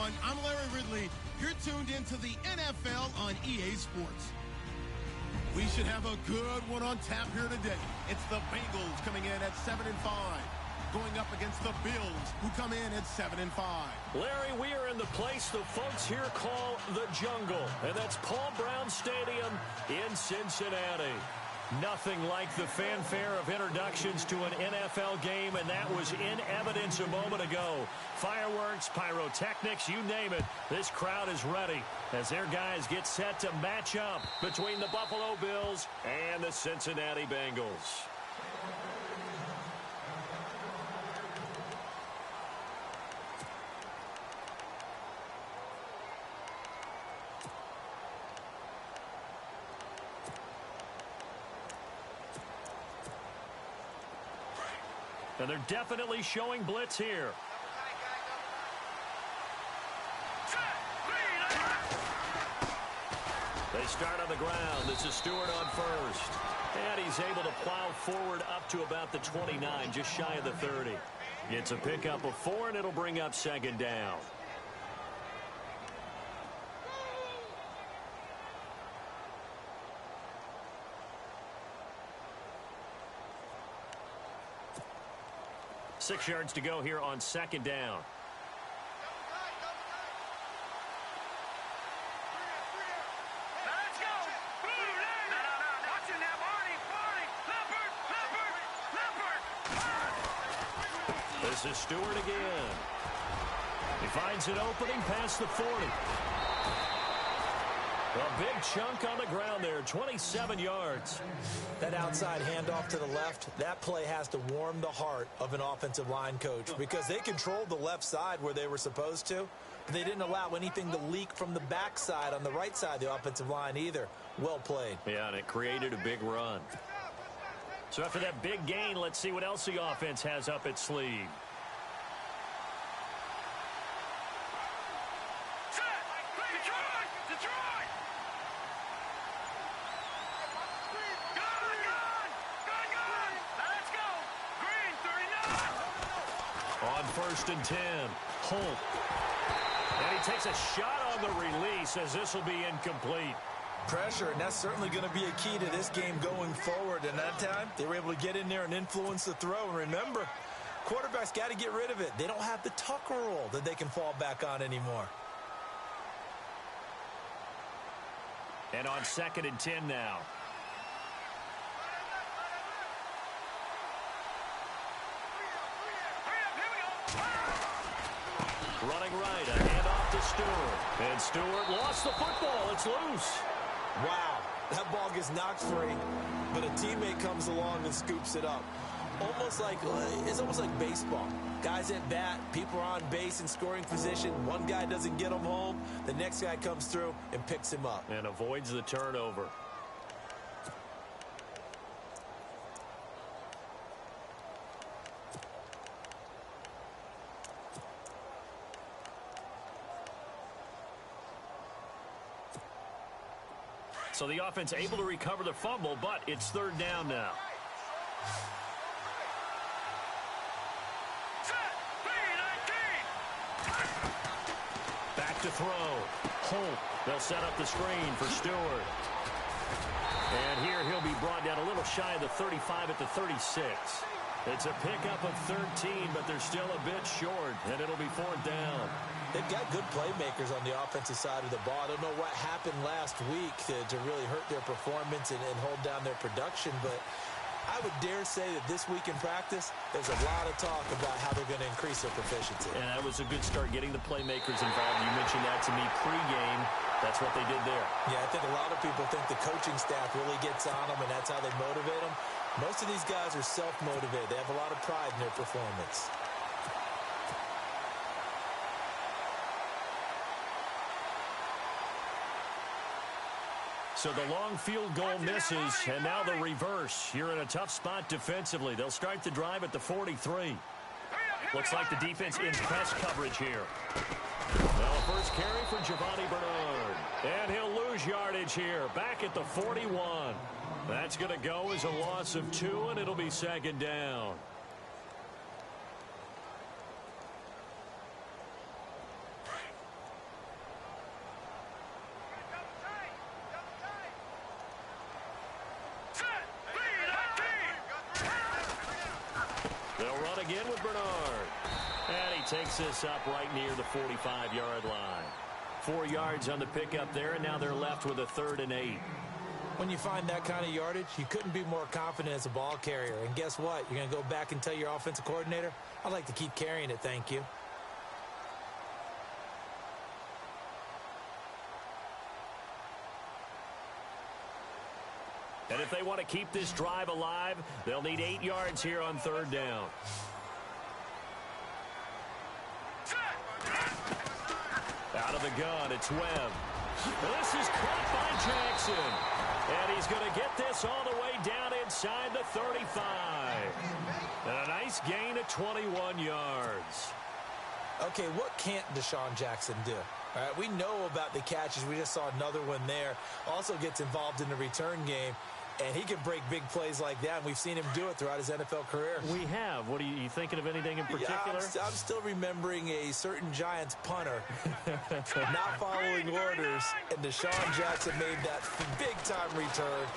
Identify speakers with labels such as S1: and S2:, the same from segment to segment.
S1: everyone. I'm Larry Ridley. You're tuned into the NFL on EA Sports. We should have a good one on tap here today. It's the Bengals coming in at 7-5, going up against the Bills, who come in at 7-5.
S2: Larry, we are in the place the folks here call the jungle, and that's Paul Brown Stadium in Cincinnati. Nothing like the fanfare of introductions to an NFL game, and that was in evidence a moment ago. Fireworks, pyrotechnics, you name it. This crowd is ready as their guys get set to match up between the Buffalo Bills and the Cincinnati Bengals. And they're definitely showing blitz here. They start on the ground. This is Stewart on first. And he's able to plow forward up to about the 29, just shy of the 30. It's a pickup of 4, and it'll bring up second down. Six yards to go here on second down. This is Stewart again. He finds an opening past the 40. A big chunk on the ground there, 27 yards.
S3: That outside handoff to the left, that play has to warm the heart of an offensive line coach because they controlled the left side where they were supposed to. But they didn't allow anything to leak from the backside on the right side of the offensive line either. Well played.
S2: Yeah, and it created a big run. So after that big gain, let's see what else the offense has up its sleeve. First and 10. Holt. And he takes a shot on the release as this will be incomplete.
S3: Pressure, and that's certainly going to be a key to this game going forward. And that time, they were able to get in there and influence the throw. And remember, quarterbacks got to get rid of it. They don't have the Tucker roll that they can fall back on anymore.
S2: And on second and 10 now. Running right, a handoff to Stewart. And Stewart lost the football. It's loose.
S3: Wow, that ball gets knocked free, but a teammate comes along and scoops it up. It's almost like baseball. Guys at bat, people are on base in scoring position. One guy doesn't get him home. The next guy comes through and picks him up.
S2: And avoids the turnover. So the offense able to recover the fumble, but it's third down now. Back to throw. Holt. They'll set up the screen for Stewart. And here he'll be brought down a little shy of the 35 at the 36. It's a pickup of 13, but they're still a bit short, and it'll be fourth down.
S3: They've got good playmakers on the offensive side of the ball. I don't know what happened last week to really hurt their performance and hold down their production, but I would dare say that this week in practice, there's a lot of talk about how they're going to increase their proficiency.
S2: And that was a good start getting the playmakers involved. You mentioned that to me pregame. That's what they did there.
S3: Yeah, I think a lot of people think the coaching staff really gets on them, and that's how they motivate them. Most of these guys are self-motivated. They have a lot of pride in their performance.
S2: So the long field goal misses, and now the reverse. You're in a tough spot defensively. They'll start the drive at the 43. Looks like the defense in press coverage here. Well, first carry for Giovanni Bernard. And he'll lose yardage here, back at the 41. That's going to go as a loss of 2, and it'll be second down. run again with Bernard. And he takes this up right near the 45-yard line. 4 yards on the pickup there, and now they're left with a 3rd and 8.
S3: When you find that kind of yardage, you couldn't be more confident as a ball carrier. And guess what? You're going to go back and tell your offensive coordinator, I'd like to keep carrying it, thank you.
S2: And if they want to keep this drive alive, they'll need 8 yards here on 3rd down. Out of the gun, it's Webb. This is caught by Jackson. And he's going to get this all the way down inside the 35. And a nice gain of 21 yards.
S3: Okay, what can't Deshaun Jackson do? All right, we know about the catches. We just saw another one there. Also gets involved in the return game. And he can break big plays like that, and we've seen him do it throughout his NFL career.
S2: We have. What are you thinking of anything in particular?
S3: Yeah, I'm still remembering a certain Giants punter not following orders, and Deshaun Jackson made that big-time return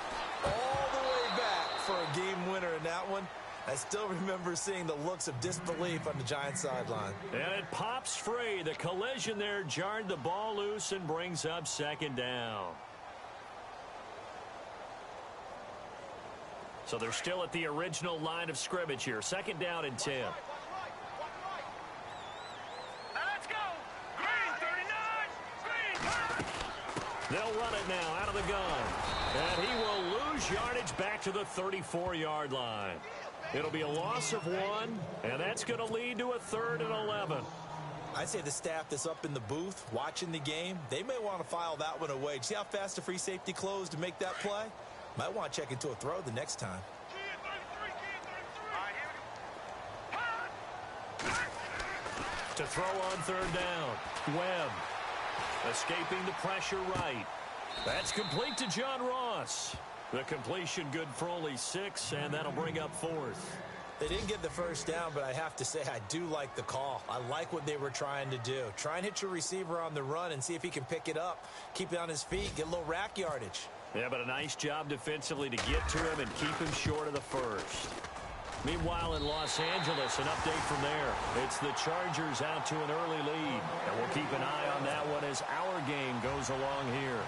S3: all the way back for a game winner in that one. I still remember seeing the looks of disbelief on the Giants sideline.
S2: And it pops free. The collision there jarred the ball loose and brings up 2nd down. So they're still at the original line of scrimmage here. 2nd down and 10.
S4: Let's go. Green 39. Green.
S2: They'll run it now out of the gun. And he will lose yardage back to the 34-yard line. It'll be a loss of 1, and that's going to lead to a 3rd and 11.
S3: I'd say the staff that's up in the booth watching the game, they may want to file that one away. See how fast the free safety closed to make that play? Might want to check into a throw the next time.
S2: To throw on 3rd down. Webb escaping the pressure right. That's complete to John Ross. The completion good for only 6, and that'll bring up 4th.
S3: They didn't get the 1st down, but I have to say I do like the call. I like what they were trying to do. Try and hit your receiver on the run and see if he can pick it up. Keep it on his feet, get a little rack yardage.
S2: Yeah, but a nice job defensively to get to him and keep him short of the 1st. Meanwhile, in Los Angeles, an update from there. It's the Chargers out to an early lead. And we'll keep an eye on that one as our game goes along here.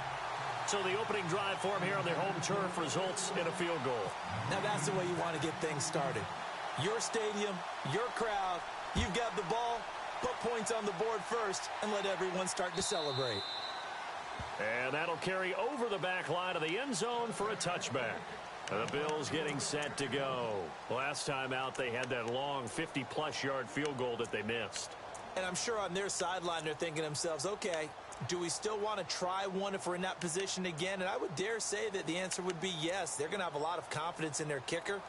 S2: So the opening drive for him here on their home turf results in a field goal.
S3: Now that's the way you want to get things started. Your stadium, your crowd, you've got the ball, put points on the board first, and let everyone start to celebrate.
S2: And that'll carry over the back line of the end zone for a touchback. The Bills getting set to go. Last time out, they had that long 50-plus yard field goal that they missed.
S3: And I'm sure on their sideline they're thinking to themselves, okay, do we still want to try one if we're in that position again? And I would dare say that the answer would be yes. They're going to have a lot of confidence in their kicker.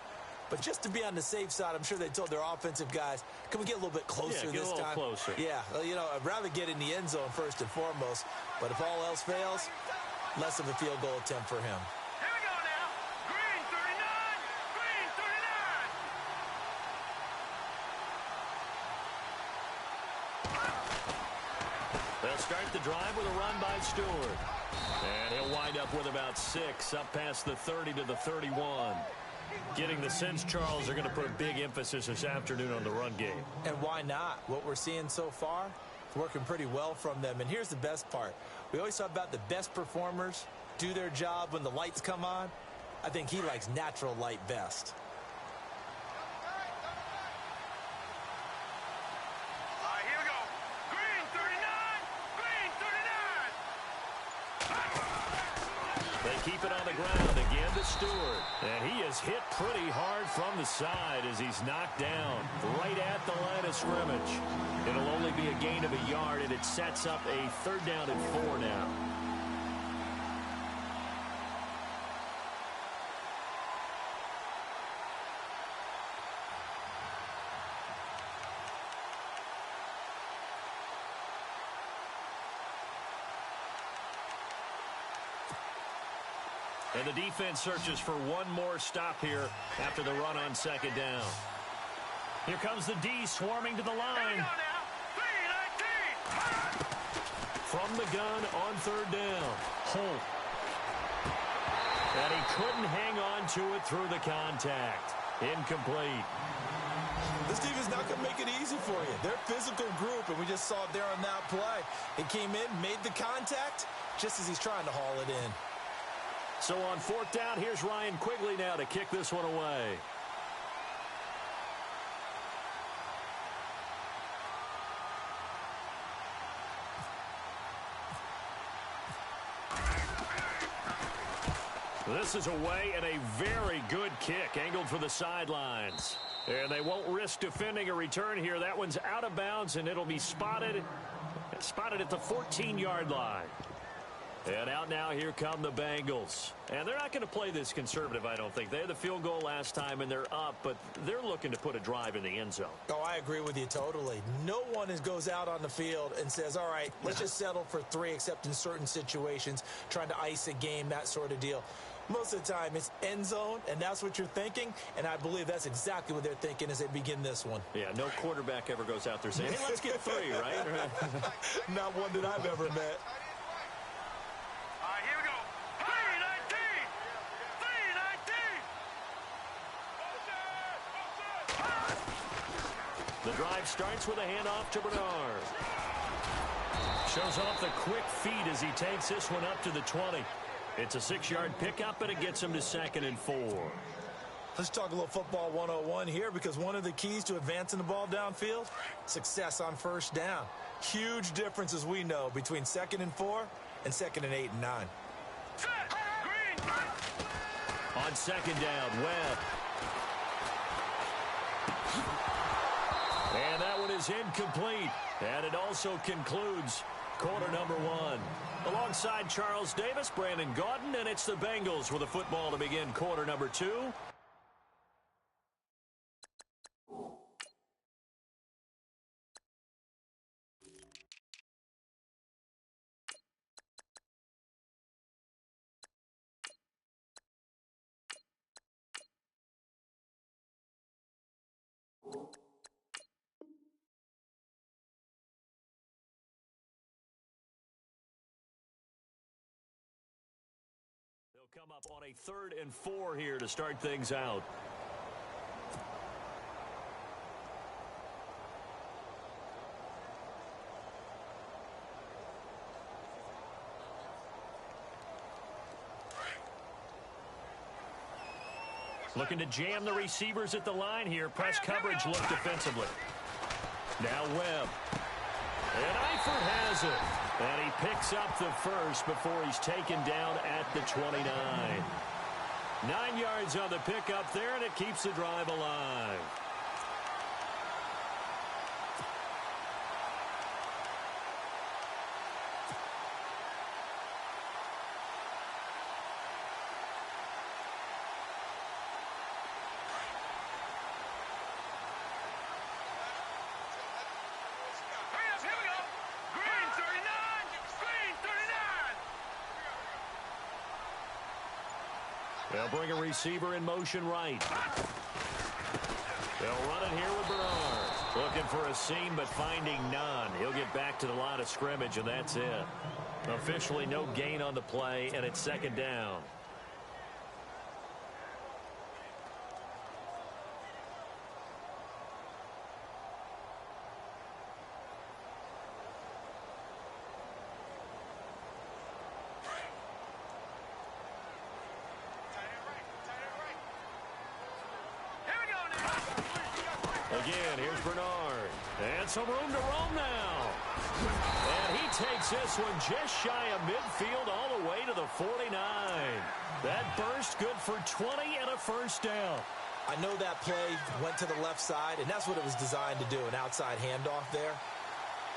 S3: But just to be on the safe side, I'm sure they told their offensive guys, can we get a little bit closer this time?
S2: Yeah, get a little closer.
S3: Yeah, well, you know, I'd rather get in the end zone first and foremost. But if all else fails, less of a field goal attempt for him.
S4: Here we go now. Green 39. Green 39.
S2: They'll start the drive with a run by Stewart. And he'll wind up with about 6 up past the 30 to the 31. Getting the sense, Charles, are going to put a big emphasis this afternoon on the run game.
S3: And why not? What we're seeing so far, it's working pretty well from them. And here's the best part. We always talk about the best performers do their job when the lights come on. I think he likes natural light best.
S4: All right, here we go. Green 39. Green 39.
S2: They keep it on the ground again to Stewart. And he is hit pretty hard from the side as he's knocked down right at the line of scrimmage. It'll only be a gain of a yard, and it sets up a 3rd down and 4 now. And the defense searches for one more stop here after the run on 2nd down. Here comes the D swarming to the line. From the gun on 3rd down. Holt. And he couldn't hang on to it through the contact. Incomplete.
S3: This defense is not going to make it easy for you. They're a physical group, and we just saw it there on that play. He came in, made the contact, just as he's trying to haul it in.
S2: So on fourth down, here's Ryan Quigley now to kick this one away. This is away and a very good kick angled for the sidelines. And they won't risk defending a return here. That one's out of bounds, and it'll be spotted at the 14-yard line. And out now, here come the Bengals. And they're not going to play this conservative, I don't think. They had the field goal last time, and they're up, but they're looking to put a drive in the end zone.
S3: Oh, I agree with you totally. No one goes out on the field and says, all right, let's just settle for 3, except in certain situations, trying to ice a game, that sort of deal. Most of the time, it's end zone, and that's what you're thinking, and I believe that's exactly what they're thinking as they begin this one.
S2: Yeah, no quarterback ever goes out there saying, hey, let's get 3, right?
S3: Not one that I've ever met.
S4: All right, here we go. 3-19. 3-19.
S2: The drive starts with a handoff to Bernard. Shows off the quick feet as he takes this one up to the 20. It's a 6-yard pickup, and it gets him to 2nd and 4.
S3: Let's talk a little football 101 here, because one of the keys to advancing the ball downfield, success on first down. Huge difference, as we know, between 2nd and 4 and 2nd and 8 and 9.
S4: Set. Green.
S2: On 2nd down, Webb. And that one is incomplete. And it also concludes quarter number 1. Alongside Charles Davis, Brandon Gaudin, and it's the Bengals with a football to begin quarter number 2. Come up on a 3rd and 4 here to start things out. Looking to jam the receivers at the line here. Press coverage look defensively. Now Webb. And Eifert has it. And he picks up the first before he's taken down at the 29. 9 yards on the pickup there, and it keeps the drive alive. They'll bring a receiver in motion right. They'll run it here with Bernard. Looking for a seam, but finding none. He'll get back to the line of scrimmage, and that's it. Officially no gain on the play, and it's 2nd down. Again, here's Bernard. And some room to roam now. And he takes this one just shy of midfield all the way to the 49. That burst good for 20 and a first down.
S3: I know that play went to the left side, and that's what it was designed to do, an outside handoff there.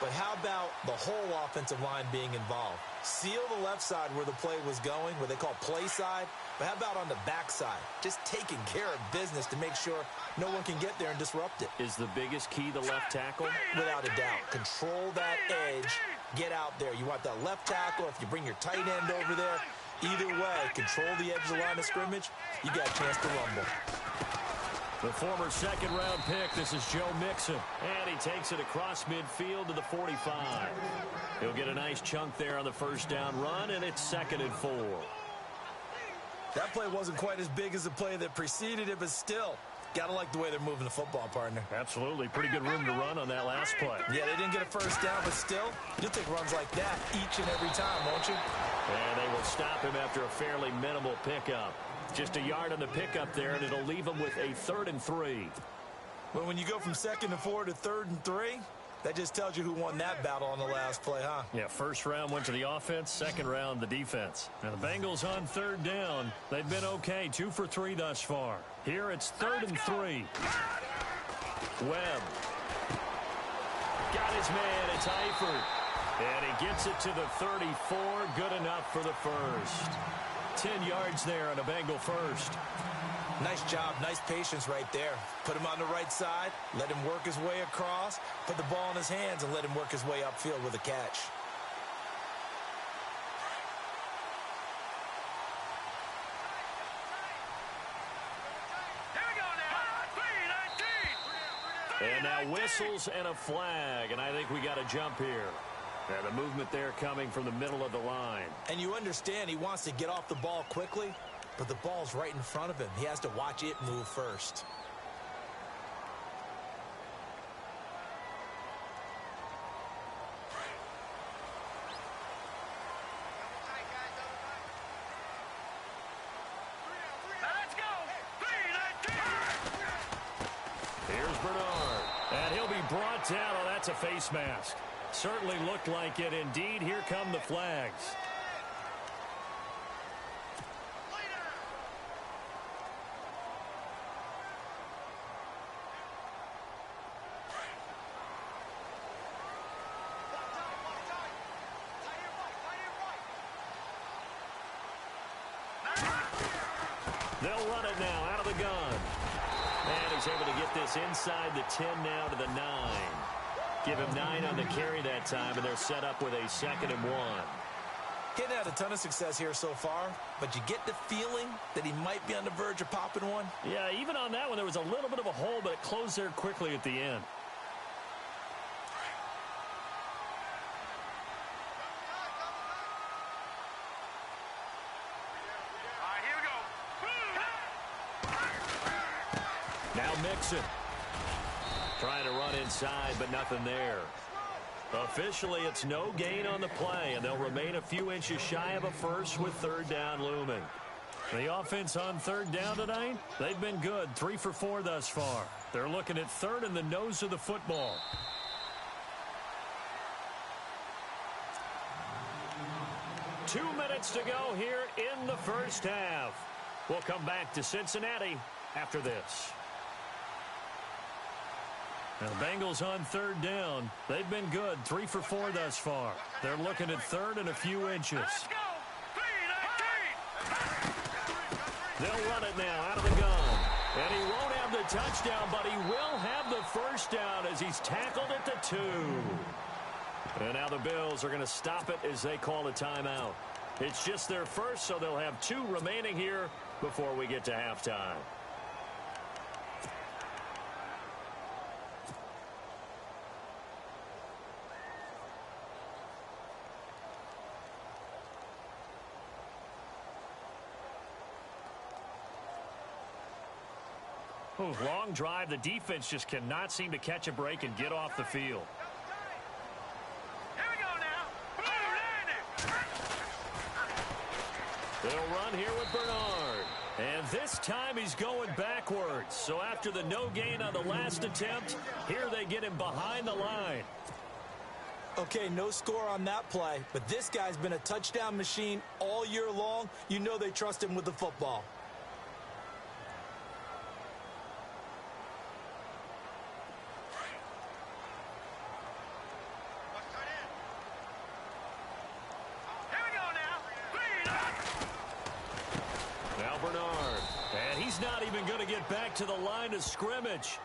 S3: But how about the whole offensive line being involved? Seal the left side where the play was going, what they call play side. But how about on the backside? Just taking care of business to make sure no one can get there and disrupt it.
S2: Is the biggest key the left tackle?
S3: Without a doubt. Control that edge. Get out there. You want that left tackle. If you bring your tight end over there, either way, control the edge of the line of scrimmage, you got a chance to rumble.
S2: The former 2nd-round pick, this is Joe Mixon. And he takes it across midfield to the 45. He'll get a nice chunk there on the first down run, and it's 2nd and 4.
S3: That play wasn't quite as big as the play that preceded it, but still, Gotta like the way they're moving the football, partner.
S2: Absolutely. Pretty good room to run on that last play.
S3: Yeah, they didn't get a first down, but still, you'll take runs like that each and every time, won't you?
S2: And they will stop him after a fairly minimal pickup. Just a yard on the pickup there, and it'll leave him with a 3rd and 3.
S3: Well, when you go from 2nd and 4 to 3rd and 3, that just tells you who won that battle on the last play, huh?
S2: Yeah, first round went to the offense, second round the defense. Now the Bengals on 3rd down. They've been okay, 2 for 3 thus far. Here it's 3rd and 3. Webb. Got his man, it's Eifert. And he gets it to the 34, good enough for the first. 10 yards there on a Bengal first.
S3: Nice job, nice patience right there. Put him on the right side, let him work his way across, put the ball in his hands, and let him work his way upfield with a catch.
S2: And now whistles and a flag, and I think we got a jump here. And the movement there coming from the middle of the line.
S3: And you understand he wants to get off the ball quickly, but the ball's right in front of him. He has to watch it move first.
S2: Here's Bernard. And he'll be brought down. Oh, that's a face mask. Certainly looked like it. Indeed, here come the flags. They'll run it now out of the gun. And he's able to get this inside the 10 now to the 9. Give him 9 on the carry that time, and they're set up with a 2nd and 1.
S3: Getting had a ton of success here so far, but you get the feeling that he might be on the verge of popping one.
S2: Yeah, even on that one, there was a little bit of a hole, but it closed there quickly at the end. Now Mixon. Trying to run inside, but nothing there. Officially, it's no gain on the play, and they'll remain a few inches shy of a first with 3rd down looming. The offense on 3rd down tonight, they've been good, 3 for 4 thus far. They're looking at 3rd in the nose of the football. Two minutes to go here in the first half. We'll come back to Cincinnati after this. Now, the Bengals on 3rd down. They've been good, 3 for 4 thus far. They're looking at 3rd and a few inches. They'll run it now out of the gun. And he won't have the touchdown, but he will have the first down as he's tackled at the 2. And now the Bills are going to stop it as they call a timeout. It's just their first, so they'll have 2 remaining here before we get to halftime. Ooh, long drive. The defense just cannot seem to catch a break and get off the field.
S4: Here we go now.
S2: They'll run here with Bernard. And this time he's going backwards. So after the no gain on the last attempt, here they get him behind the line.
S3: Okay, no score on that play, but this guy's been a touchdown machine all year long. You know they trust him with the football.
S2: Back to the line of scrimmage.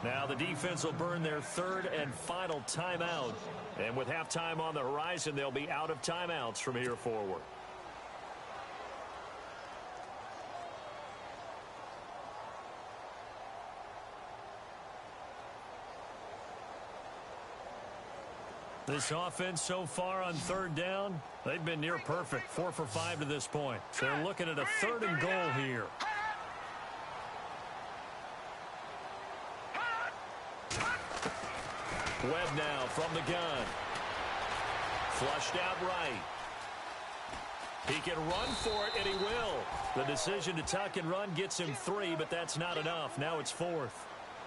S2: Now the defense will burn their 3rd and final timeout. And with halftime on the horizon, they'll be out of timeouts from here forward. This offense so far on 3rd down, they've been near perfect. 4 for 5 to this point. They're looking at a 3rd and goal here. Webb now from the gun. Flushed out right. He can run for it, and he will. The decision to tuck and run gets him 3, but that's not enough. Now it's 4th.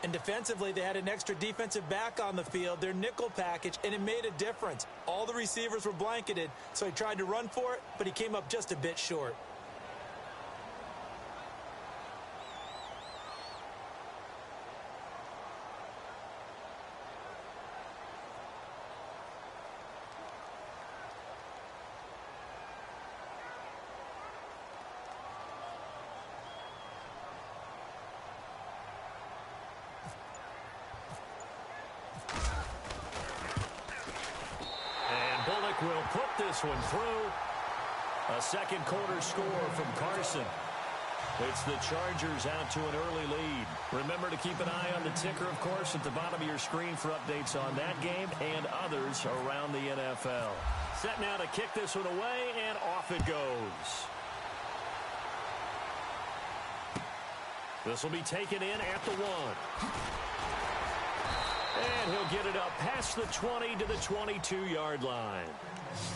S3: And defensively, they had an extra defensive back on the field, their nickel package, and it made a difference. All the receivers were blanketed, so he tried to run for it, but he came up just a bit short.
S2: Will put this one through. A second quarter score from Carson. It's the Chargers out to an early lead. Remember to keep an eye on the ticker, of course, at the bottom of your screen for updates on that game and others around the NFL. Set now to kick this one away, and off it goes. This will be taken in at the 1. And he'll get it up past the 20 to the 22-yard line.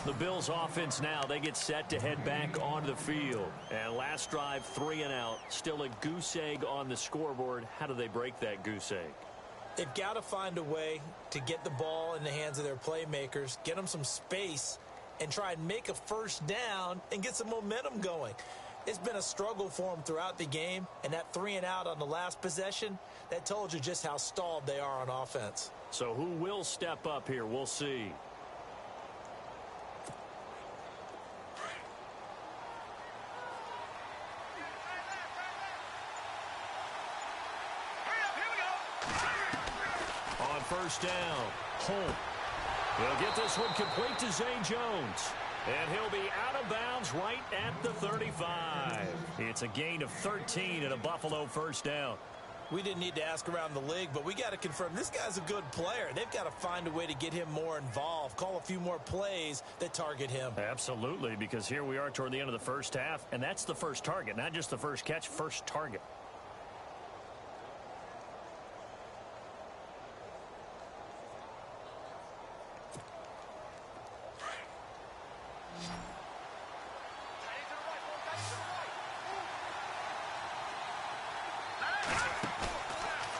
S2: The Bills offense now, they get set to head back onto the field. And last drive, 3 and out. Still a goose egg on the scoreboard. How do they break that goose egg?
S3: They've got to find a way to get the ball in the hands of their playmakers, get them some space, and try and make a first down and get some momentum going. It's been a struggle for them throughout the game, and that 3 and out on the last possession, that told you just how stalled they are on offense.
S2: So who will step up here? We'll see. On first down, Holt. He'll get this one complete to Zay Jones. And he'll be out of bounds right at the 35. It's a gain of 13 and a Buffalo first down.
S3: We didn't need to ask around the league, but we got to confirm this guy's a good player. They've got to find a way to get him more involved, call a few more plays that target him.
S2: Absolutely, because here we are toward the end of the first half, and that's the first target, not just the first catch, first target.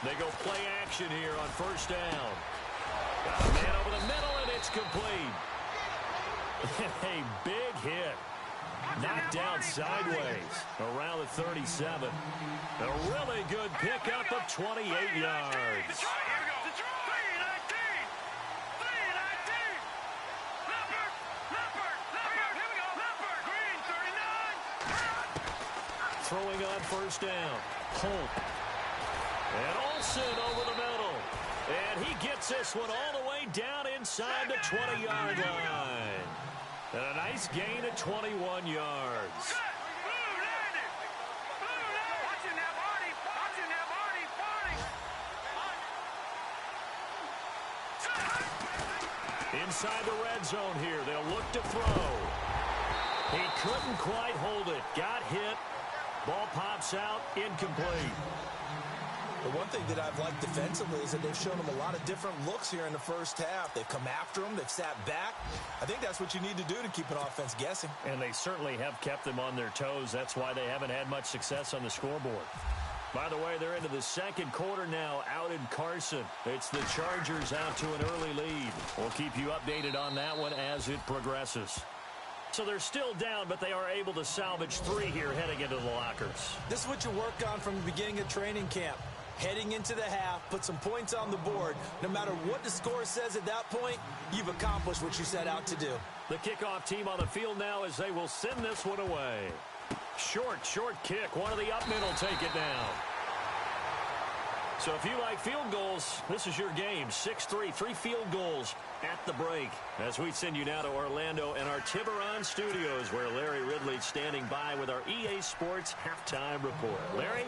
S2: They go play action here on first down. Got a man over the middle, and it's complete. A big hit. Knocked down sideways around the 37. A really good pickup of 28 yards. Throwing on first down. Holt. And Olsen over the middle. And he gets this one all the way down inside the 20-yard line. And a nice gain of 21 yards. Inside the red zone here. They'll look to throw. He couldn't quite hold it. Got hit. Ball pops out. Incomplete.
S3: The one thing that I've liked defensively is that they've shown them a lot of different looks here in the first half. They've come after them. They've sat back. I think that's what you need to do to keep an offense guessing.
S2: And they certainly have kept them on their toes. That's why they haven't had much success on the scoreboard. By the way, they're into the second quarter now out in Carson. It's the Chargers out to an early lead. We'll keep you updated on that one as it progresses. So they're still down, but they are able to salvage 3 here heading into the lockers.
S3: This is what you work on from the beginning of training camp. Heading into the half, put some points on the board. No matter what the score says at that point, you've accomplished what you set out to do.
S2: The kickoff team on the field now as they will send this one away. Short kick. One of the up middle take it down. So if you like field goals, this is your game. 6-3, 3 field goals at the break. As we send you now to Orlando and our Tiburon studios, where Larry Ridley's standing by with our EA Sports halftime report. Larry?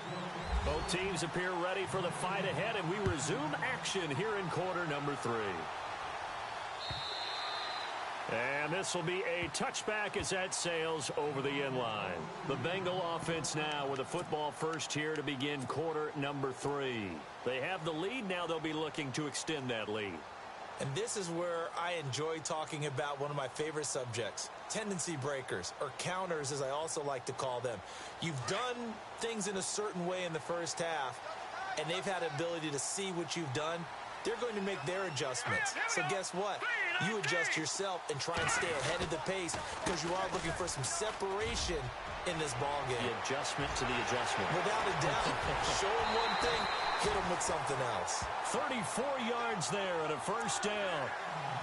S2: Both teams appear ready for the fight ahead, and we resume action here in quarter number 3. And this will be a touchback as that sails over the end line. The Bengal offense now with a football first here to begin quarter number 3. They have the lead. Now they'll be looking to extend that lead.
S3: And this is where I enjoy talking about one of my favorite subjects, tendency breakers, or counters as I also like to call them. You've done things in a certain way in the first half, and they've had the ability to see what you've done. They're going to make their adjustments. So guess what? You adjust yourself and try and stay ahead of the pace because you are looking for some separation in this ball game.
S2: The adjustment to the adjustment.
S3: Without a doubt. Show them one thing, hit them with something else.
S2: 34 yards there and a first down.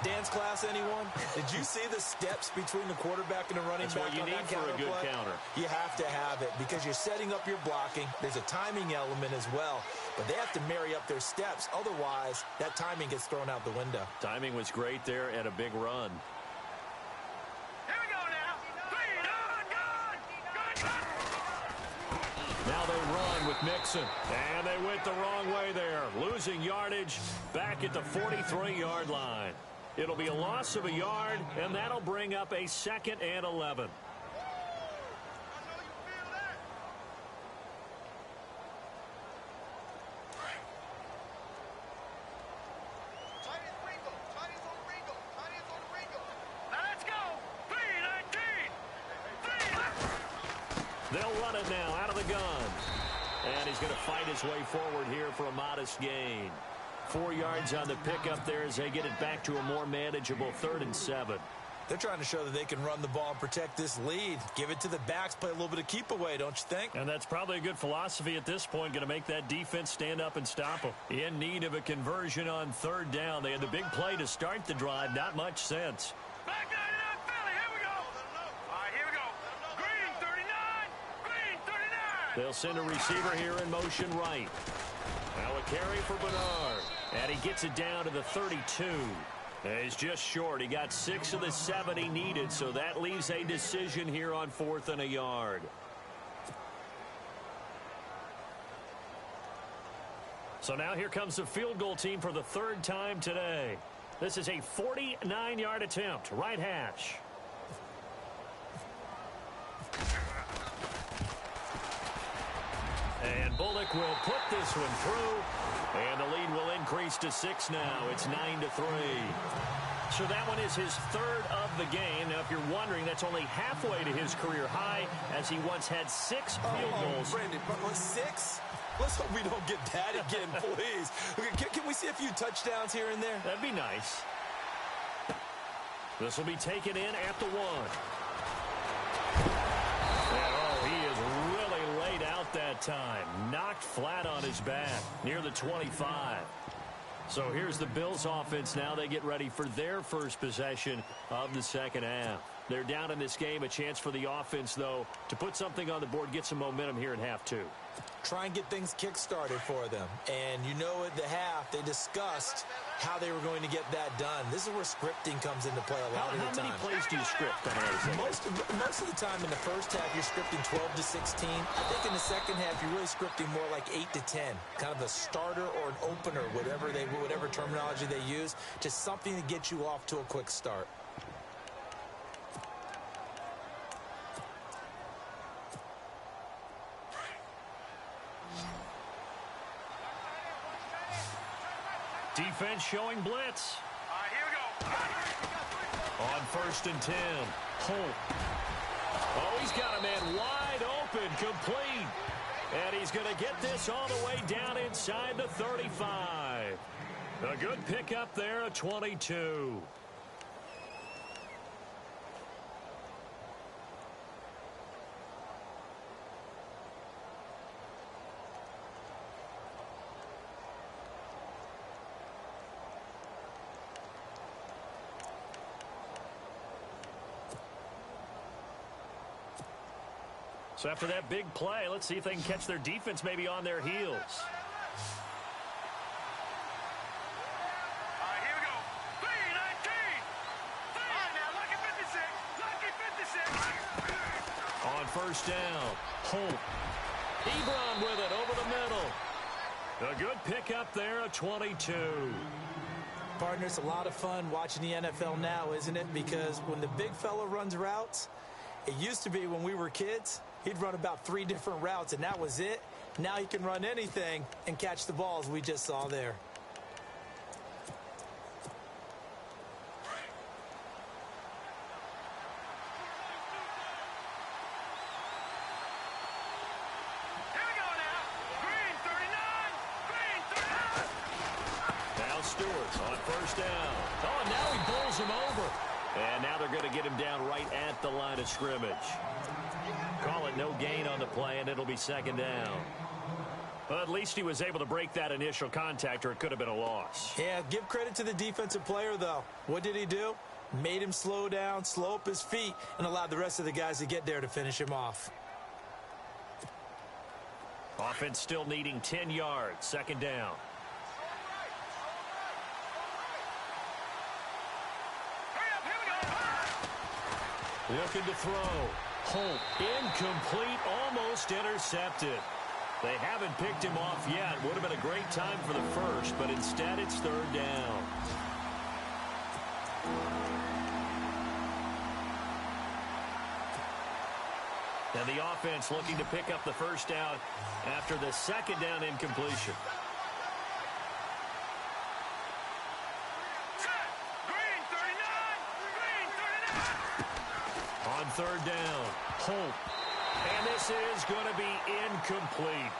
S3: Dance class, anyone? Did you see the steps between the quarterback and the running
S2: That's
S3: back?
S2: what you need for a good counter.
S3: You have to have it because you're setting up your blocking. There's a timing element as well, but they have to marry up their steps. Otherwise, that timing gets thrown out the window.
S2: Timing was great there and a big run.
S4: Here we go now.
S2: Now they run with Mixon. And they went the wrong way there. Losing yardage back at the 43-yard line. It'll be a loss of a yard, and that'll bring up a 2nd and 11.
S4: Let's go. 3-19.
S2: They'll run it now out of the gun. And he's going to fight his way forward here for a modest gain. 4 yards on the pickup there as they get it back to a more manageable 3rd and 7.
S3: They're trying to show that they can run the ball and protect this lead. Give it to the backs, play a little bit of keep away, don't you think?
S2: And that's probably a good philosophy at this point, going to make that defense stand up and stop them. In need of a conversion on 3rd down. They had the big play to start the drive, not much sense.
S4: Back 99, Philly. Here we go. All right, here we go. Green 39. Green 39.
S2: They'll send a receiver here in motion right. Now a carry for Bernard. And he gets it down to the 32. He's just short. He got 6 of the 7 he needed, so that leaves a decision here on 4th and a yard. So now here comes the field goal team for the 3rd time today. This is a 49-yard attempt, right hash. And Bullock will put this one through. And the lead will increase to 6 now. It's 9-3. So that one is his 3rd of the game. Now, if you're wondering, that's only halfway to his career high, as he once had 6 field goals.
S3: Brandon, 6? Let's hope we don't get that again, please. Can we see a few touchdowns here and there?
S2: That'd be nice. This will be taken in at the 1. He is really laid out that time. Knocked flat on his back near the 25. So here's the Bills offense now. They get ready for their first possession of the 2nd half. They're down in this game. A chance for the offense, though, to put something on the board, get some momentum here in half 2.
S3: Try and get things kick-started for them. And you know at the half, they discussed how they were going to get that done. This is where scripting comes into play a lot of the time.
S2: How many plays do you script?
S3: Most of the time in the first half, you're scripting 12 to 16. I think in the second half, you're really scripting more like 8 to 10. Kind of a starter or an opener, whatever terminology they use. Just something to get you off to a quick start.
S2: Defense showing blitz.
S4: All right, here we go.
S2: On 1st and 10. Holt. Oh, he's got a man wide open, complete. And he's going to get this all the way down inside the 35. A good pickup there at 22. So after that big play, let's see if they can catch their defense maybe on their heels.
S4: All right, here we go. 3-19. All right, now, lucky 56. Lucky 56.
S2: On 1st down, Holt. Ebron with it over the middle. A good pickup there at 22.
S3: Partner, it's a lot of fun watching the NFL now, isn't it? Because when the big fella runs routes, it used to be when we were kids, he'd run about 3 different routes, and that was it. Now he can run anything and catch the balls we just saw there.
S2: Stewart on first down. Oh, and now he bowls him over. And now they're going to get him down right at the line of scrimmage. Call it no gain on the play, and it'll be second down. Well, at least he was able to break that initial contact, or it could have been a loss.
S3: Yeah, give credit to the defensive player, though. What did he do? Made him slow down, slow up his feet, and allowed the rest of the guys to get there to finish him off.
S2: Offense still needing 10 yards. Second down. Looking to throw. Holt incomplete, almost intercepted. They haven't picked him off yet. Would have been a great time for the first, but instead it's third down. And the offense looking to pick up the first down after the second down incompletion. On third down, Holt. And this is going to be incomplete.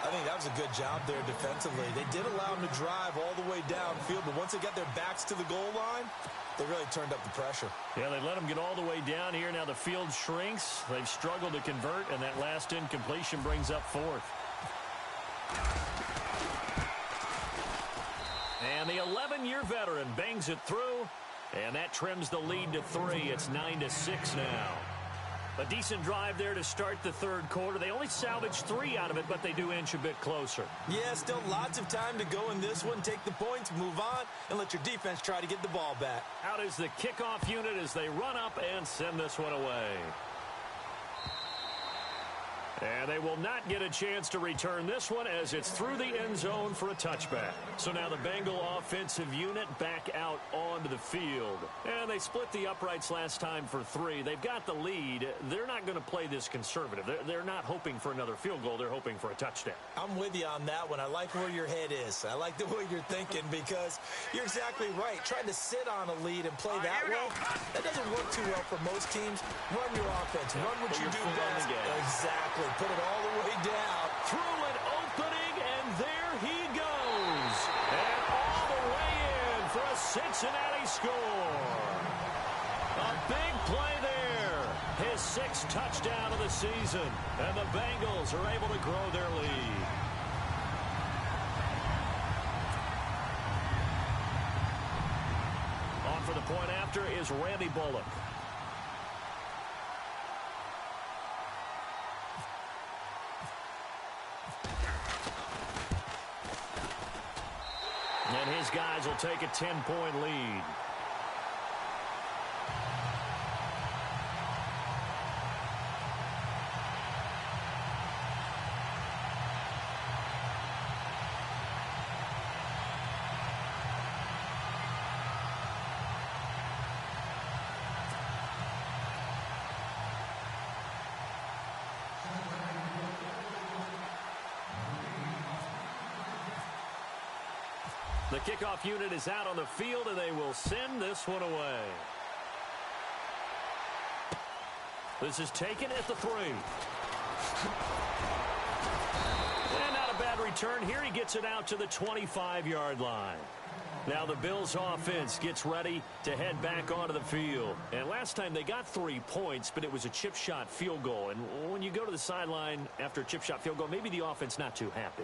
S3: I think that was a good job there defensively. They did allow him to drive all the way downfield, but once they got their backs to the goal line, they really turned up the pressure.
S2: Yeah, they let him get all the way down here. Now the field shrinks. They've struggled to convert, and that last incompletion brings up fourth. And the 11-year veteran bangs it through, and that trims the lead to 3. It's 9-6 now. A decent drive there to start the third quarter. They only salvaged 3 out of it, but they do inch a bit closer.
S3: Yeah, still lots of time to go in this one. Take the points, move on, and let your defense try to get the ball back.
S2: Out is the kickoff unit as they run up and send this one away. And they will not get a chance to return this one as it's through the end zone for a touchback. So now the Bengal offensive unit back out onto the field. And they split the uprights last time for 3. They've got the lead. They're not going to play this conservative. They're not hoping for another field goal. They're hoping for a touchdown.
S3: I'm with you on that one. I like where your head is. I like the way you're thinking because you're exactly right. Trying to sit on a lead and play that way, that doesn't work too well for most teams. Run your offense. Run what you do best. Exactly. Put it all the way down.
S2: Through an opening, and there he goes. And all the way in for a Cincinnati score. A big play there. His 6th touchdown of the season. And the Bengals are able to grow their lead. On for the point after is Randy Bullock. And his guys will take a 10-point lead. The kickoff unit is out on the field, and they will send this one away. This is taken at the 3. And not a bad return here. He gets it out to the 25-yard line. Now the Bills offense gets ready to head back onto the field. And last time they got 3 points, but it was a chip shot field goal. And when you go to the sideline after a chip shot field goal, maybe the offense not too happy.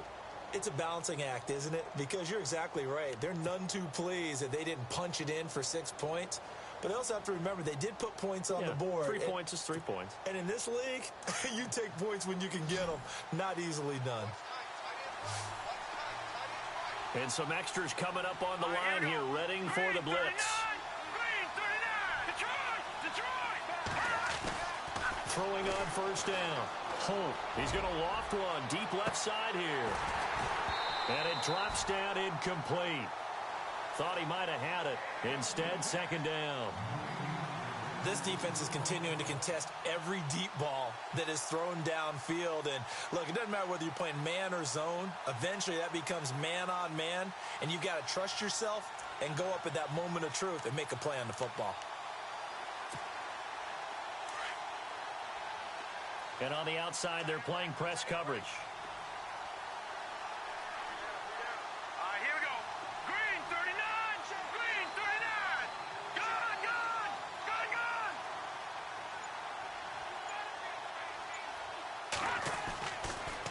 S3: It's a balancing act, isn't it? Because you're exactly right. They're none too pleased that they didn't punch it in for 6 points. But they also have to remember they did put points on the board.
S2: 3 points is 3 points.
S3: And in this league, you take points when you can get them. Not easily done.
S2: And some extras coming up on the line here, readying for the blitz. Throwing on first down. Holt. He's going to loft one deep left side here. And it drops down incomplete. Thought he might have had it. Instead, second down.
S3: This defense is continuing to contest every deep ball that is thrown downfield. And look, it doesn't matter whether you're playing man or zone. Eventually, that becomes man on man. And you've got to trust yourself and go up at that moment of truth and make a play on the football.
S2: And on the outside, they're playing press coverage.
S4: Here we go. Green 39.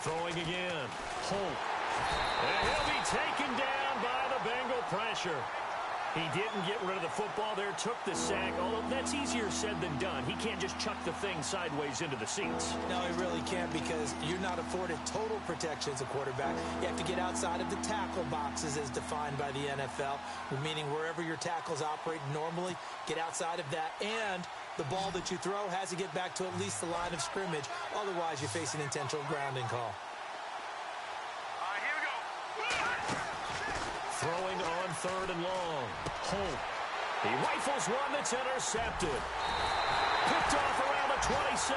S2: Throwing again. Holt. And he'll be taken down by the Bengal pressure. He didn't get rid of the football there, took the sack, although that's easier said than done. He can't just chuck the thing sideways into the seats.
S3: No, he really can't, because you're not afforded total protection as a quarterback. You have to get outside of the tackle boxes as defined by the NFL, meaning wherever your tackles operate normally, get outside of that, and the ball that you throw has to get back to at least the line of scrimmage. Otherwise, you face an intentional grounding call.
S2: Throwing on 3rd and long. Holt. He rifles one that's intercepted. Picked off around the 27.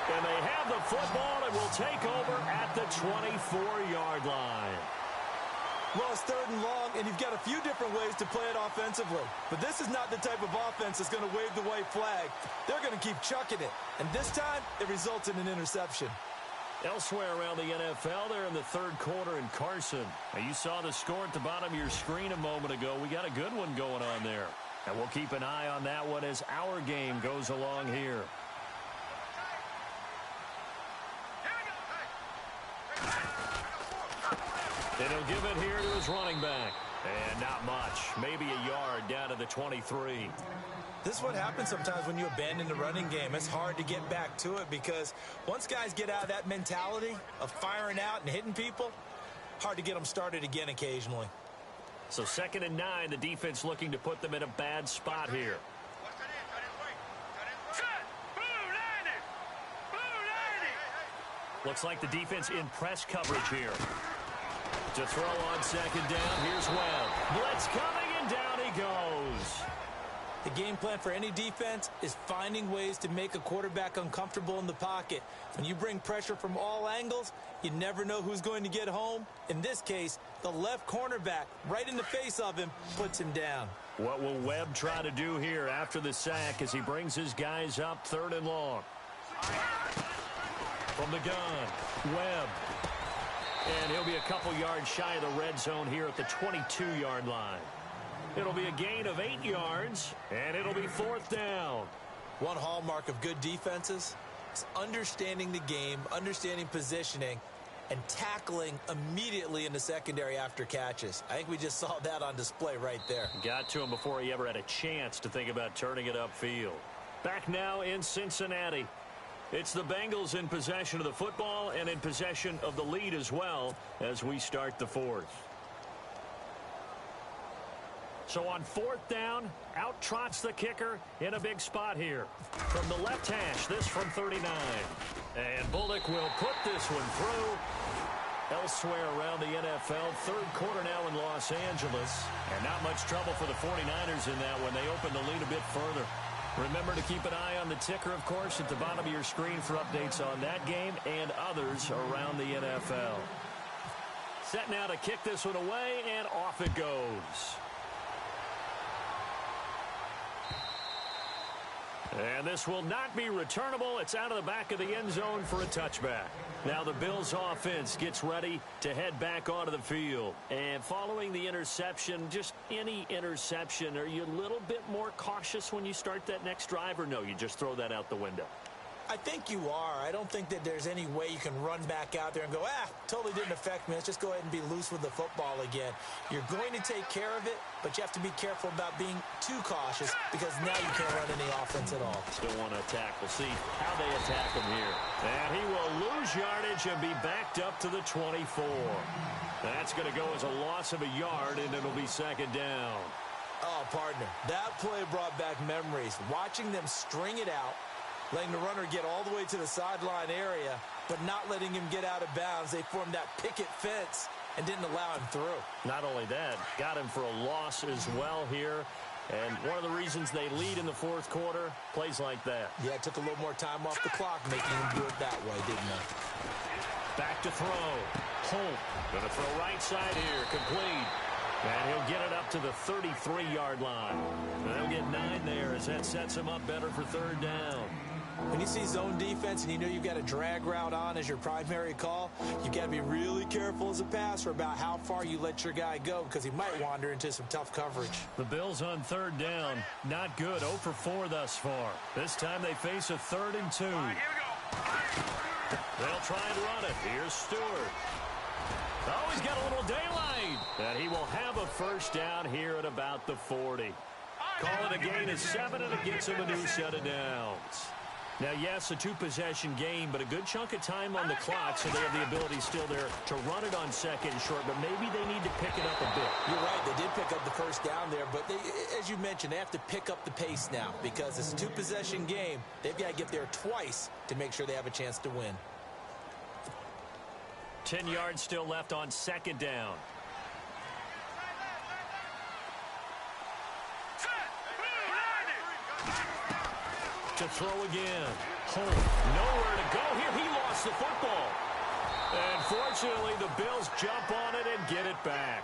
S2: And they have the football and will take over at the 24-yard line.
S3: Well, it's 3rd and long, and you've got a few different ways to play it offensively. But this is not the type of offense that's going to wave the white flag. They're going to keep chucking it. And this time, it results in an interception.
S2: Elsewhere around the NFL, they're in the 3rd quarter in Carson. Now, you saw the score at the bottom of your screen a moment ago. We got a good one going on there. And we'll keep an eye on that one as our game goes along here. And he'll give it here to his running back. And not much. Maybe a yard down to the 23.
S3: This is what happens sometimes when you abandon the running game. It's hard to get back to it, because once guys get out of that mentality of firing out and hitting people, hard to get them started again occasionally.
S2: So 2nd and 9, the defense looking to put them in a bad spot here. Looks like the defense in press coverage here. To throw on 2nd down, here's Webb. Blitz coming, and down he goes.
S3: The game plan for any defense is finding ways to make a quarterback uncomfortable in the pocket. When you bring pressure from all angles, you never know who's going to get home. In this case, the left cornerback, right in the face of him, puts him down.
S2: What will Webb try to do here after the sack as he brings his guys up 3rd and long? From the gun, Webb. And he'll be a couple yards shy of the red zone here at the 22-yard line. It'll be a gain of 8 yards, and it'll be 4th down.
S3: One hallmark of good defenses is understanding the game, understanding positioning, and tackling immediately in the secondary after catches. I think we just saw that on display right there.
S2: Got to him before he ever had a chance to think about turning it upfield. Back now in Cincinnati. It's the Bengals in possession of the football and in possession of the lead as well as we start the 4th. So on 4th down, out trots the kicker in a big spot here. From the left hash, this from 39. And Bullock will put this one through. Elsewhere around the NFL, 3rd quarter now in Los Angeles. And not much trouble for the 49ers in that one. They open the lead a bit further. Remember to keep an eye on the ticker, of course, at the bottom of your screen for updates on that game and others around the NFL. Set now to kick this one away, and off it goes. And this will not be returnable. It's out of the back of the end zone for a touchback. Now the Bills offense gets ready to head back onto the field. And following the interception, just any interception, are you a little bit more cautious when you start that next drive, or no, you just throw that out the window?
S3: I think you are. I don't think that there's any way you can run back out there and go, totally didn't affect me. Let's just go ahead and be loose with the football again. You're going to take care of it, but you have to be careful about being too cautious, because now you can't run any offense at all.
S2: Still want to attack. We'll see how they attack him here. And he will lose yardage and be backed up to the 24. That's going to go as a loss of a yard, and it'll be 2nd down.
S3: Oh, partner, that play brought back memories. Watching them string it out, letting the runner get all the way to the sideline area, but not letting him get out of bounds. They formed that picket fence and didn't allow him through.
S2: Not only that, got him for a loss as well here. And one of the reasons they lead in the 4th quarter, plays like that.
S3: Yeah, it took a little more time off the clock, making him do it that way, didn't it?
S2: Back to throw. Holt going to throw right side here, complete. And he'll get it up to the 33-yard line. And they'll get 9 there as that sets him up better for 3rd down.
S3: When you see zone defense and you know you've got a drag route on as your primary call, you've got to be really careful as a passer about how far you let your guy go, because he might wander into some tough coverage.
S2: The Bills on 3rd down, not good, 0 for 4 thus far. This time they face a 3rd and 2.
S4: All right, here we go.
S2: They'll try and run it. Here's Stewart. Oh, he's got a little daylight. And he will have a first down here at about the 40. Call it a gain of 7, and it gets him a new set of downs. Now, yes, a two-possession game, but a good chunk of time on the clock, so they have the ability still there to run it on second and short, but maybe they need to pick it up a bit.
S3: You're right. They did pick up the first down there, but as you mentioned, they have to pick up the pace now because it's a two-possession game. They've got to get there twice to make sure they have a chance to win.
S2: 10 yards still left on second down. To throw again. Holt, nowhere to go here. He lost the football. And fortunately, the Bills jump on it and get it back.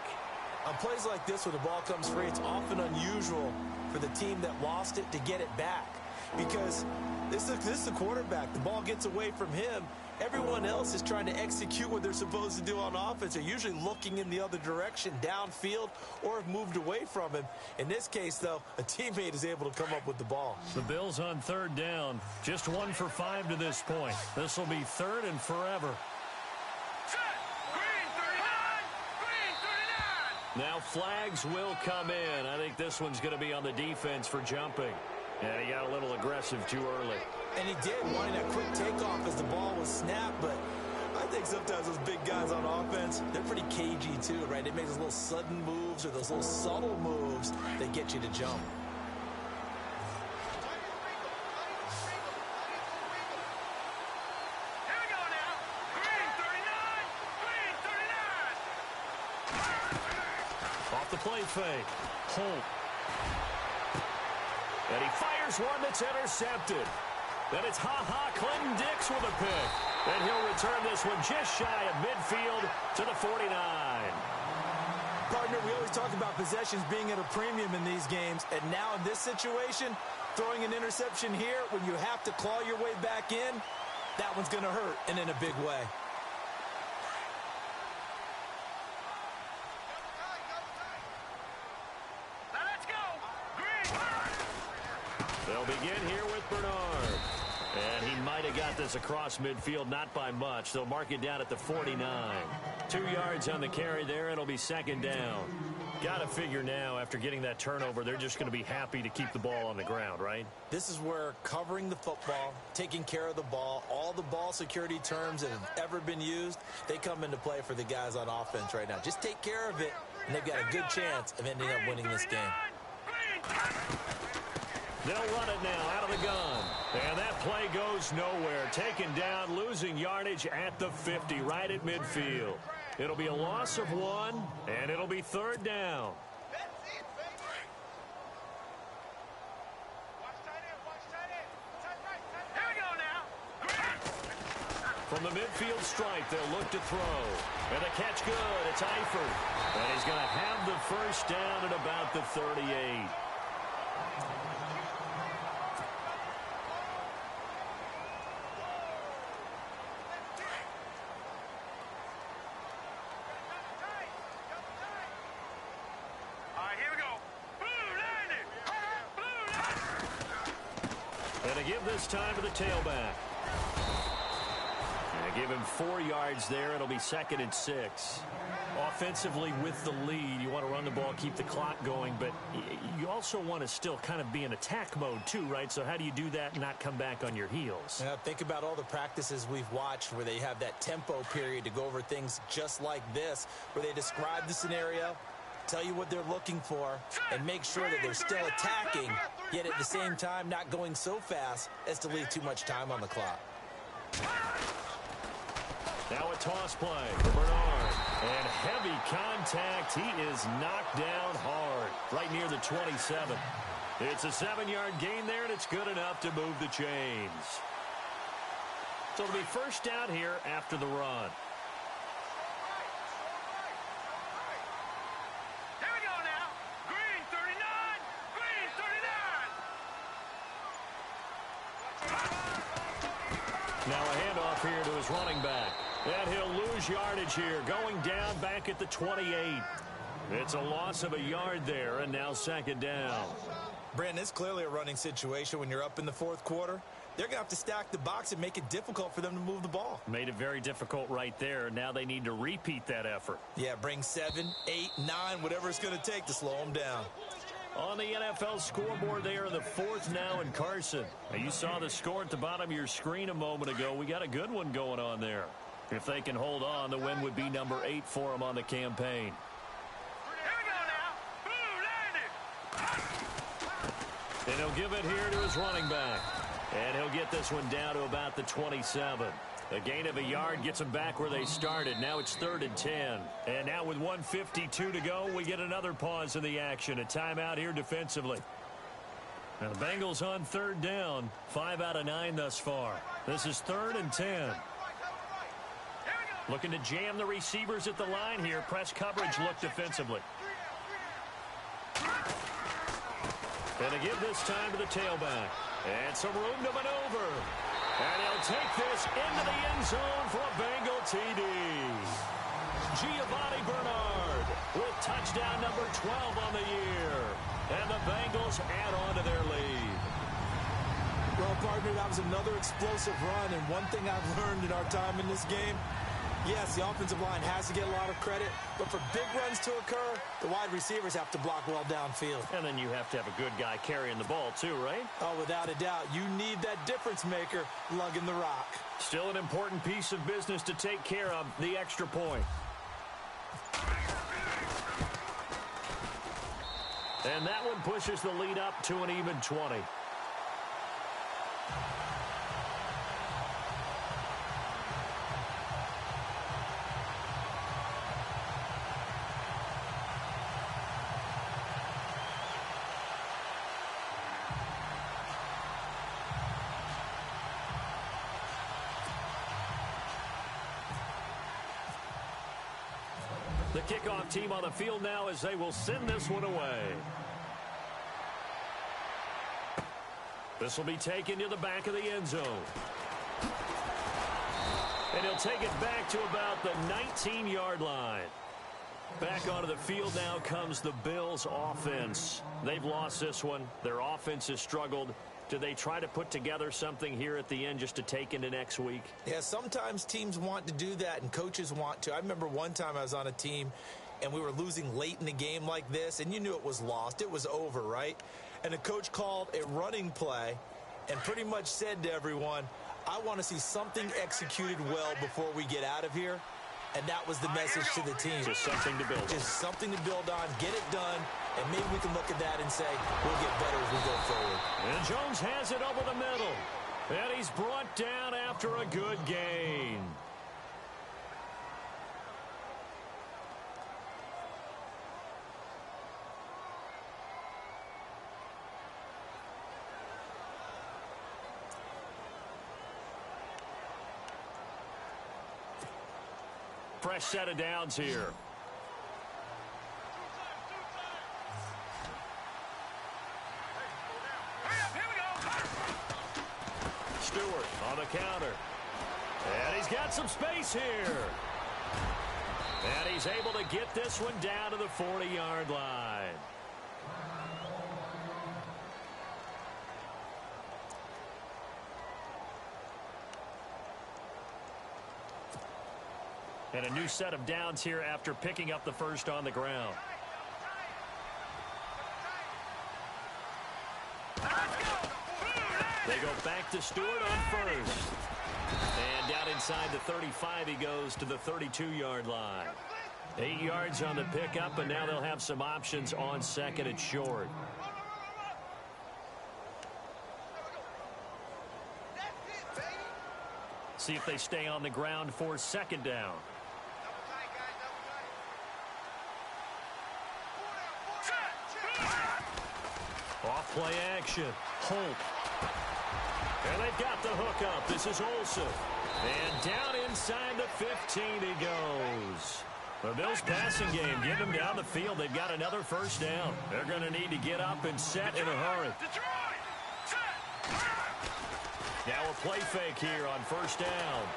S3: On plays like this where the ball comes free, it's often unusual for the team that lost it to get it back. Because this is the quarterback. The ball gets away from him. Everyone else is trying to execute what they're supposed to do on offense. They're usually looking in the other direction, downfield, or have moved away from him. In this case, though, a teammate is able to come up with the ball.
S2: The Bills on third down. Just 1 for 5 to this point. This will be third and forever. Now flags will come in. I think this one's going to be on the defense for jumping. And he got a little aggressive too early.
S3: And he did, wanting that quick takeoff as the ball was snapped. But I think sometimes those big guys on offense, they're pretty cagey too, right? They make those little sudden moves or those little subtle moves that get you to jump.
S4: Here we go now. Green 39. Green 39.
S2: Off the play fake. Holt. And he fires one that's intercepted. Then it's Clinton Dix with a pick. And he'll return this one just shy of midfield to the 49.
S3: Partner, we always talk about possessions being at a premium in these games. And now in this situation, throwing an interception here when you have to claw your way back in, that one's going to hurt, and in a big way.
S4: Now let's go. Green.
S2: They'll begin here with Bernard. And he might have got this across midfield, not by much. They'll mark it down at the 49. 2 yards on the carry there. It'll be second down. Got to figure now, after getting that turnover, they're just going to be happy to keep the ball on the ground, right?
S3: This is where covering the football, taking care of the ball, all the ball security terms that have ever been used, they come into play for the guys on offense right now. Just take care of it, and they've got a good chance of ending up winning this game.
S2: They'll run it now out of the gun. And that play goes nowhere. Taken down, losing yardage at the 50, right at midfield. It'll be a loss of 1, and it'll be third down.
S4: Here we go now.
S2: From the midfield stripe, they'll look to throw. And the catch good. It's Eifert. And he's going to have the first down at about the 38. Give this time to the tailback. And give him 4 yards there. It'll be second and 6. Offensively with the lead, you want to run the ball, keep the clock going, but you also want to still kind of be in attack mode too, right? So how do you do that and not come back on your heels?
S3: Now, think about all the practices we've watched where they have that tempo period to go over things just like this, where they describe the scenario, tell you what they're looking for, and make sure that they're still attacking, yet at the same time not going so fast as to leave too much time on the clock.
S2: Now a toss play for Bernard. And heavy contact. He is knocked down hard, right near the 27. It's a 7-yard gain there, and it's good enough to move the chains. So it'll be first down here after the run. Now a handoff here to his running back. And he'll lose yardage here, going down back at the 28. It's a loss of a yard there, and now second down.
S3: Brandon, it's clearly a running situation when you're up in the fourth quarter. they're going to have to stack the box and make it difficult for them to move the ball.
S2: Made it very difficult right there. Now they need to repeat that effort.
S3: Yeah, bring 7, 8, 9, whatever it's going to take to slow them down.
S2: On the NFL scoreboard, they are in the 4th now in Carson. Now, you saw the score at the bottom of your screen a moment ago. We got a good one going on there. If they can hold on, the win would be number 8 for them on the campaign. And he'll give it here to his running back. And he'll get this one down to about the 27. A gain of a yard gets them back where they started. Now it's 3rd and 10. And now with 1:52 to go, we get another pause in the action. A timeout here defensively. Now the Bengals on 3rd down. 5 out of 9 thus far. This is 3rd and 10. Looking to jam the receivers at the line here. Press coverage look defensively. And to give this time to the tailback. And some room to maneuver. And he'll take this into the end zone for a Bengal TD. Giovanni Bernard with touchdown number 12 on the year. And the Bengals add on to their lead.
S3: Well, partner, that was another explosive run. And one thing I've learned in our time in this game, yes, the offensive line has to get a lot of credit, but for big runs to occur, the wide receivers have to block well downfield.
S2: And then you have to have a good guy carrying the ball too, right?
S3: Oh, without a doubt. You need that difference maker lugging the rock.
S2: Still an important piece of business to take care of, the extra point. And that one pushes the lead up to an even 20. The kickoff team on the field now as they will send this one away. This will be taken to the back of the end zone. And he'll take it back to about the 19-yard line. Back onto the field now comes the Bills offense. They've lost this one. Their offense has struggled. Do they try to put together something here at the end just to take into next week?
S3: Yeah, sometimes teams want to do that and coaches want to. I remember one time I was on a team and we were losing late in the game like this, and you knew it was lost. It was over, right? And the coach called a running play and pretty much said to everyone, I want to see something executed well before we get out of here. And that was the message to the team.
S2: Just something to build on.
S3: Just something to build on, get it done, and maybe we can look at that and say, we'll get better as we go forward.
S2: And Jones has it over the middle. And he's brought down after a good gain. Fresh set of downs here. Stewart on the counter. And he's got some space here. And he's able to get this one down to the 40-yard line. And a new set of downs here after picking up the first on the ground. They go back to Stewart on first. And down inside the 35, he goes to the 32-yard line. 8 yards on the pickup, and now they'll have some options on second and short. See if they stay on the ground for second down. Off play action. Holt. And they've got the hook up. This is Olsen. And down inside the 15 he goes. The Bills passing game, get them down the field. They've got another first down. They're going to need to get up and set in a hurry. Now a play fake here on first down.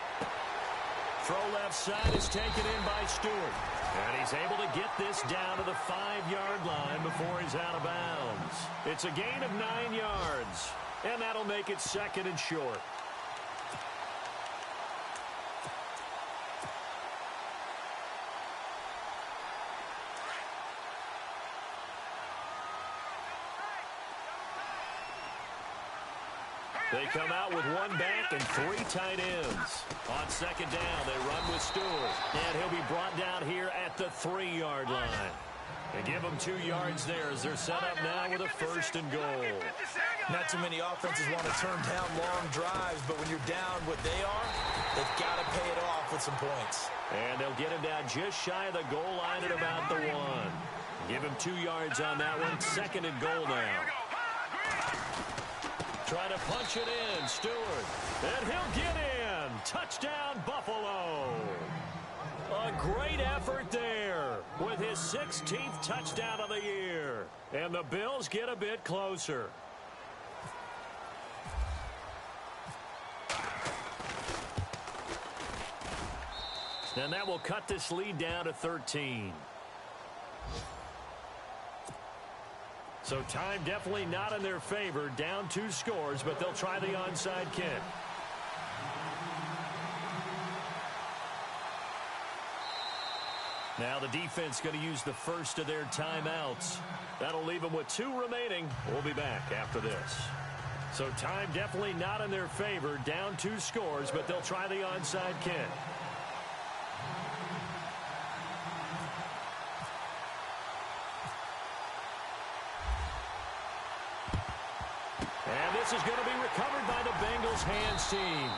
S2: Throw left side is taken in by Stewart. And he's able to get this down to the 5-yard line before he's out of bounds. It's a gain of 9 yards. And that'll make it 2nd and short. They come out with 1 back and 3 tight ends. On 2nd down, they run with Stewart. And he'll be brought down here at the 3-yard line. They give them 2 yards there as they're set up now with a 1st and goal.
S3: Not too many offenses want to turn down long drives, but when you're down what they are, they've got to pay it off with some points.
S2: And they'll get him down just shy of the goal line at about the 1. Give him 2 yards on that one. 2nd and goal now. Trying to punch it in, Stewart. And he'll get in. Touchdown, Buffalo. A great effort there with his 16th touchdown of the year. And the Bills get a bit closer. And that will cut this lead down to 13. So time definitely not in their favor. Down 2 scores, but they'll try the onside kick. Now the defense going to use the first of their timeouts. That'll leave them with 2 remaining. We'll be back after this. So time definitely not in their favor. Down 2 scores, but they'll try the onside kick. And this is going to be recovered by the Bengals hands team.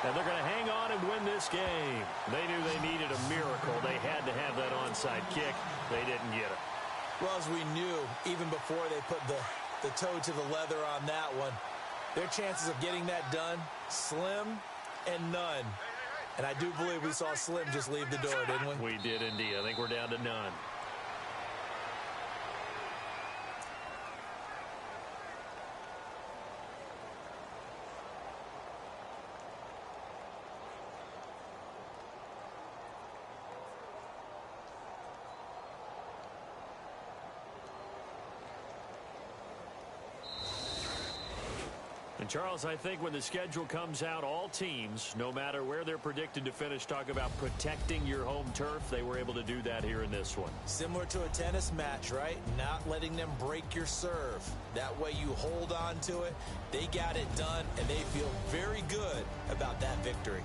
S2: And they're going to hang on and win this game. They knew they needed a miracle. They had to have that onside kick. They didn't get it.
S3: Well, as we knew, even before they put the toe to the leather on that one, their chances of getting that done, slim and none. And I do believe we saw Slim just leave the door, didn't we?
S2: We did indeed. I think we're down to none. And Charles, I think when the schedule comes out, all teams, no matter where they're predicted to finish, talk about protecting your home turf. They were able to do that here in this one.
S3: Similar to a tennis match, right? Not letting them break your serve. That way you hold on to it. They got it done, and they feel very good about that victory.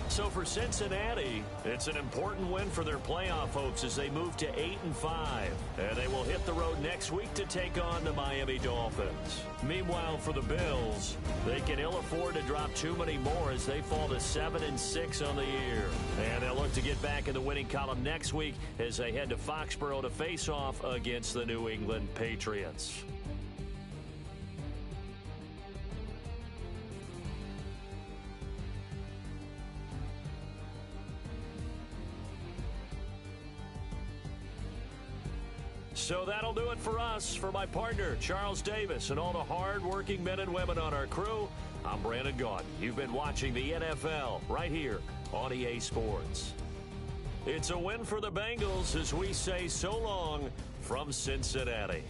S2: So for Cincinnati, it's an important win for their playoff hopes as they move to 8-5. And they will hit the road next week to take on the Miami Dolphins. Meanwhile, for the Bills, they can ill afford to drop too many more as they fall to 7-6 on the year. And they'll look to get back in the winning column next week as they head to Foxborough to face off against the New England Patriots. So that'll do it for us. For my partner, Charles Davis, and all the hard-working men and women on our crew, I'm Brandon Gaudin. You've been watching the NFL right here on EA Sports. It's a win for the Bengals as we say so long from Cincinnati.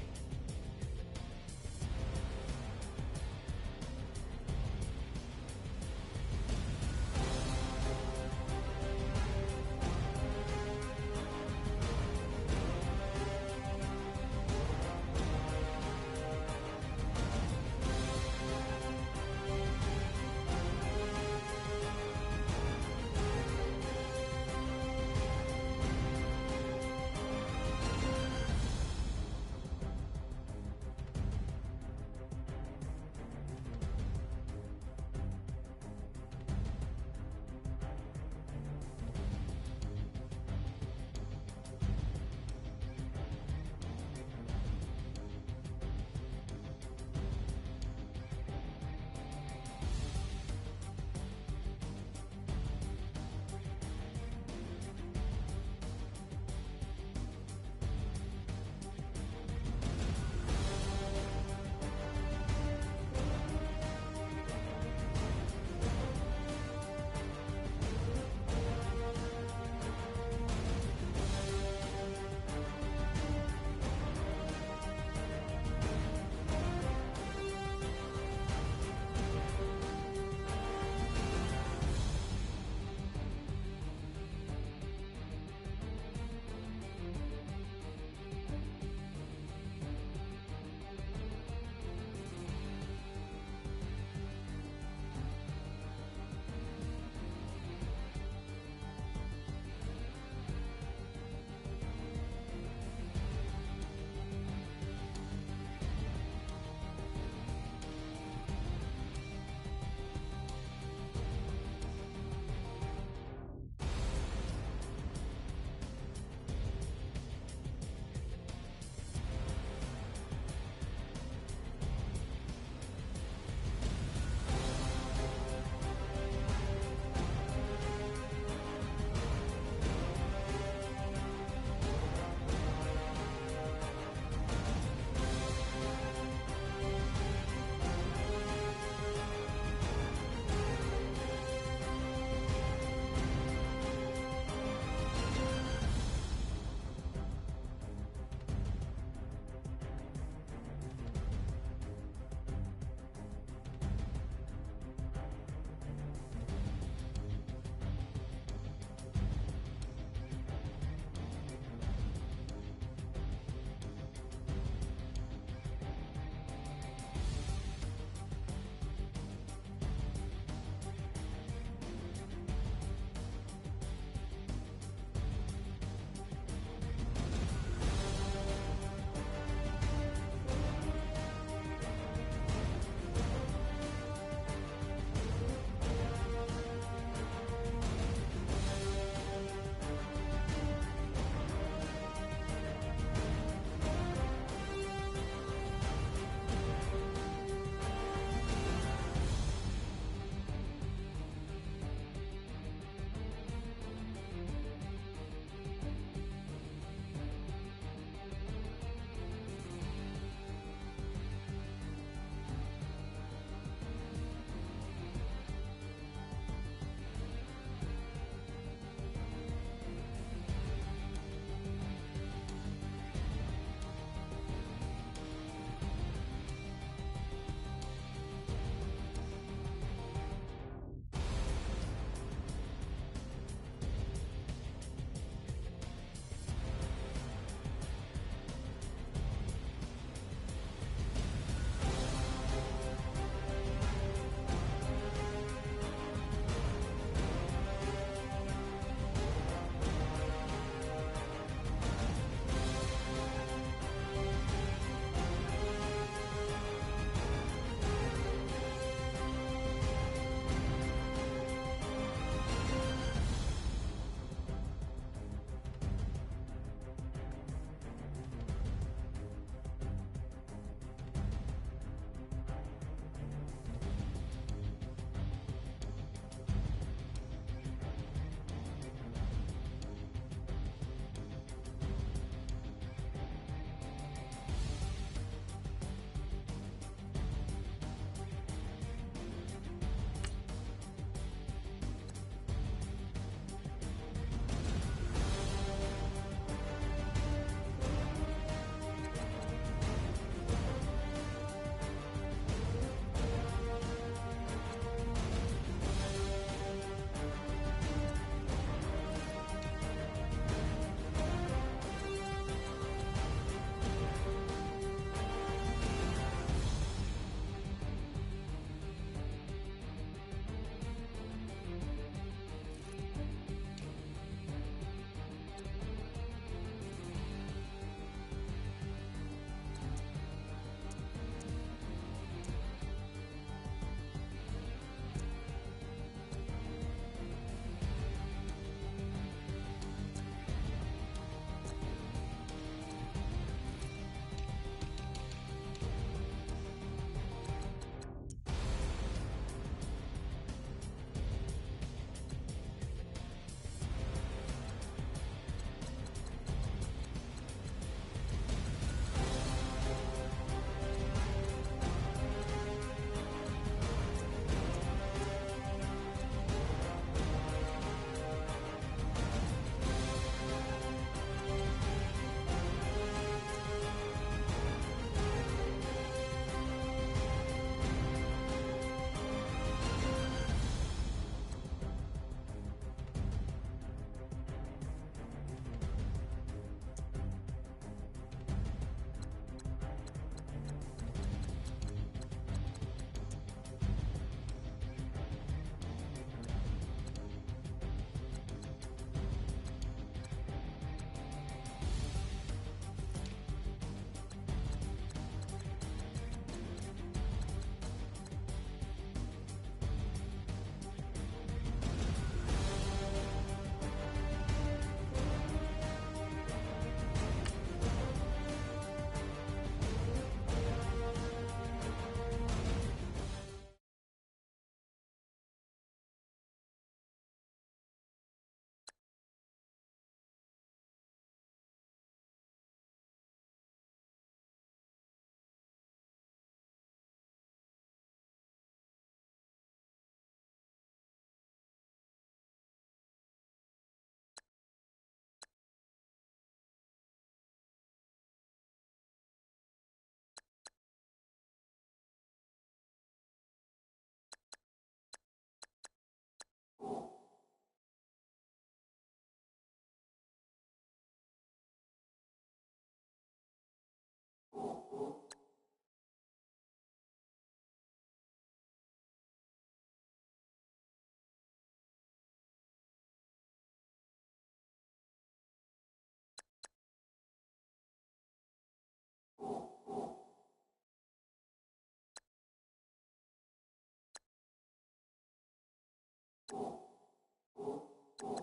S5: you